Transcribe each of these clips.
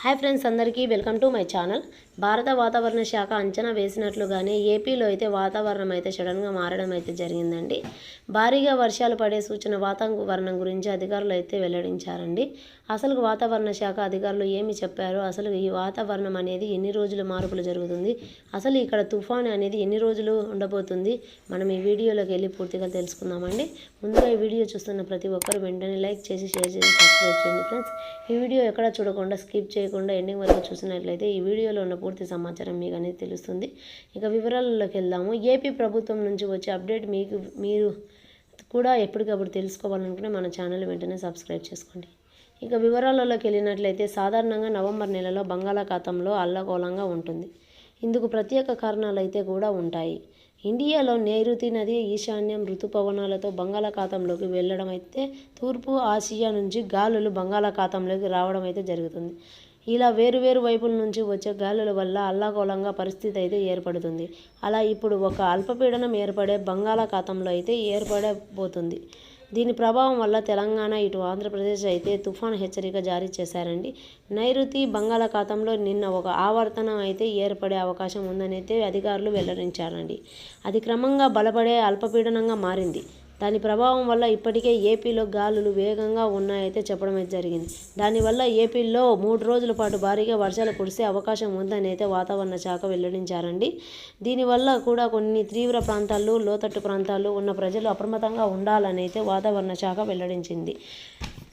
Hi friends, అందరికీ welcome to my channel. భారత వాతావరణ శాఖ అంచనా వేసినట్లుగానే ఏపీలో అయితే వాతావరణం అయితే సడన్గా మారడం అయితే జరిగిందండి. భారీగా వర్షాలు పడే సూచన వాతావరణం గురించి అధికారులు అయితే వెల్లడించారండి. అసలు వాతావరణ శాఖ అధికారులు ఏమి చెప్పారు, అసలు ఈ వాతావరణం అనేది ఎన్ని రోజులు మార్పులు జరుగుతుంది, అసలు ఇక్కడ తుఫాను అనేది ఎన్ని రోజులు ఉండబోతుంది, మనం ఈ వీడియోలోకి వెళ్ళి పూర్తిగా తెలుసుకుందామండి. ముందుగా ఈ వీడియో చూస్తున్న ప్రతి ఒక్కరు వెంటనే లైక్ చేసి షేర్ చేసి సబ్స్క్రైబ్ చేయండి ఫ్రెండ్స్. ఈ వీడియో ఎక్కడ చూడకుండా స్కిప్ చేయకుండా ఎండింగ్ వరకు చూసినట్లయితే ఈ వీడియోలో ఉన్న పూర్తి సమాచారం మీకు అనేది తెలుస్తుంది. ఇక వివరాలలోకి వెళ్దాము. ఏపీ ప్రభుత్వం నుంచి వచ్చే అప్డేట్ మీరు కూడా ఎప్పటికప్పుడు తెలుసుకోవాలనుకుంటే మన ఛానల్ వెంటనే సబ్స్క్రైబ్ చేసుకోండి. ఇక వివరాలలోకి వెళ్ళినట్లయితే సాధారణంగా నవంబర్ నెలలో బంగాళాఖాతంలో అల్లకల్లోలంగా ఉంటుంది. ఇందుకు ప్రత్యేక కారణాలు అయితే కూడా ఉంటాయి. ఇండియాలో నైరుతి నది ఈశాన్యం ఋతుపవనాలతో బంగాళాఖాతంలోకి వెళ్ళడం అయితే తూర్పు ఆసియా నుంచి గాలులు బంగాళాఖాతంలోకి రావడం అయితే జరుగుతుంది. ఇలా వేరువేరు వైపుల నుంచి వచ్చే గాలుల వల్ల అల్లకల్లోలంగా పరిస్థితి అయితే ఏర్పడుతుంది. అలా ఇప్పుడు ఒక అల్పపీడనం ఏర్పడే బంగాళాఖాతంలో అయితే ఏర్పడబోతుంది. దీని ప్రభావం వల్ల తెలంగాణ, ఇటు ఆంధ్రప్రదేశ్ అయితే తుఫాను హెచ్చరిక జారీ చేశారండి. నైరుతి బంగాళాఖాతంలో నిన్న ఒక ఆవర్తనం అయితే ఏర్పడే అవకాశం ఉందని అయితే అధికారులు వెల్లడించారండి. అది క్రమంగా బలపడే అల్పపీడనంగా మారింది. దాని ప్రభావం వల్ల ఇప్పటికే ఏపీలో గాలులు వేగంగా ఉన్నాయైతే చెప్పడం అయితే జరిగింది. దానివల్ల ఏపీలో 3 రోజుల పాటు భారీగా వర్షాలు కురిసే అవకాశం ఉందని అయితే వాతావరణ శాఖ వెల్లడించారండి. దీనివల్ల కూడా కొన్ని తీవ్ర ప్రాంతాలు, లోతట్టు ప్రాంతాల్లో ఉన్న ప్రజలు అప్రమత్తంగా ఉండాలని అయితే వాతావరణ శాఖ వెల్లడించింది.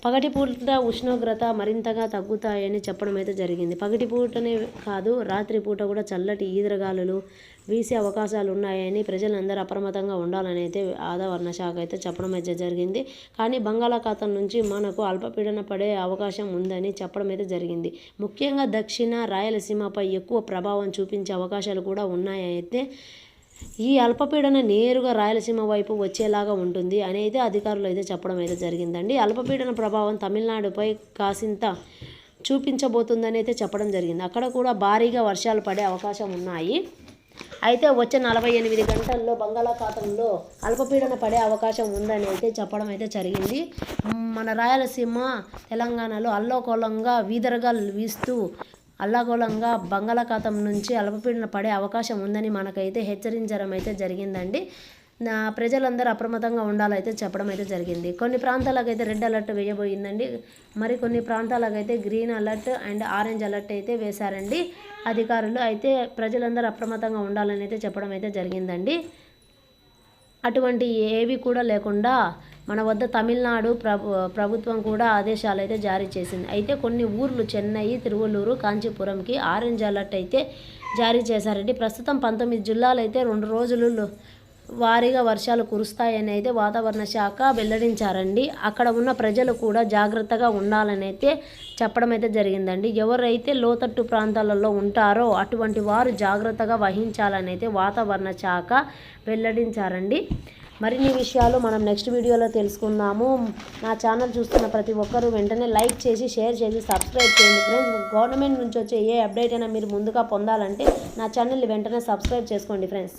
పగటిపూట ఉష్ణోగ్రత మరింతగా తగ్గుతాయని చెప్పడం అయితే జరిగింది. పగటిపూటనే కాదు, రాత్రిపూట కూడా చల్లటి ఈదురుగాలులు వీసే అవకాశాలు ఉన్నాయని ప్రజలందరూ అప్రమత్తంగా ఉండాలని అయితే వాతావరణ శాఖ అయితే చెప్పడం అయితే జరిగింది. కానీ బంగాళాఖాతం నుంచి మనకు అల్పపీడన పడే అవకాశం ఉందని చెప్పడం అయితే జరిగింది. ముఖ్యంగా దక్షిణ రాయలసీమపై ఎక్కువ ప్రభావం చూపించే అవకాశాలు కూడా ఉన్నాయైతే ఈ అల్పపీడన నేరుగా రాయలసీమ వైపు వచ్చేలాగా ఉంటుంది అని అయితే అధికారులు అయితే చెప్పడం అయితే జరిగిందండి. అల్పపీడన ప్రభావం తమిళనాడుపై కాసింత చూపించబోతుందని అయితే చెప్పడం జరిగింది. అక్కడ కూడా భారీగా వర్షాలు పడే అవకాశం ఉన్నాయి. అయితే వచ్చే 48 గంటల్లో బంగాళాఖాతంలో అల్పపీడన పడే అవకాశం ఉందని అయితే చెప్పడం అయితే జరిగింది. మన రాయలసీమ, తెలంగాణలో అల్లకల్లోలంగా వీదరగాలు వీస్తూ అల్లకల్లోలంగా బంగాళాఖాతం నుంచి అల్పపీడన పడే అవకాశం ఉందని మనకైతే హెచ్చరించడం అయితే జరిగిందండి. ప్రజలందరూ అప్రమత్తంగా ఉండాలైతే చెప్పడం అయితే జరిగింది. కొన్ని ప్రాంతాలకైతే రెడ్ అలర్ట్ వేయబోయిందండి. మరి కొన్ని ప్రాంతాలకైతే green alert and orange alert అయితే వేశారండి అధికారులు. అయితే ప్రజలందరూ అప్రమత్తంగా ఉండాలని అయితే చెప్పడం అయితే జరిగిందండి. అటువంటి ఏవి కూడా లేకుండా మన వద్ద తమిళనాడు ప్రభుత్వం కూడా ఆదేశాలు అయితే జారీ చేసింది. అయితే కొన్ని ఊర్లు చెన్నై, తిరువల్లూరు, కాంచీపురంకి ఆరెంజ్ అలర్ట్ అయితే జారీ చేశారండి. ప్రస్తుతం 19 జిల్లాలు అయితే 2 రోజులు వారీగా వర్షాలు కురుస్తాయని అయితే వాతావరణ శాఖ వెల్లడించారండి. అక్కడ ఉన్న ప్రజలు కూడా జాగ్రత్తగా ఉండాలని అయితే చెప్పడం అయితే జరిగిందండి. ఎవరైతే లోతట్టు ప్రాంతాలలో ఉంటారో అటువంటి వారు జాగ్రత్తగా వహించాలని అయితే వాతావరణ శాఖ వెల్లడించారండి. మరిన్ని విషయాలు మనం నెక్స్ట్ వీడియోలో తెలుసుకుందాము. నా ఛానల్ చూస్తున్న ప్రతి ఒక్కరూ వెంటనే లైక్ చేసి షేర్ చేసి సబ్స్క్రైబ్ చేయండి ఫ్రెండ్స్. గవర్నమెంట్ నుంచి వచ్చే ఏ అప్డేట్ అయినా మీరు ముందుగా పొందాలంటే నా ఛానల్ని వెంటనే సబ్స్క్రైబ్ చేసుకోండి ఫ్రెండ్స్.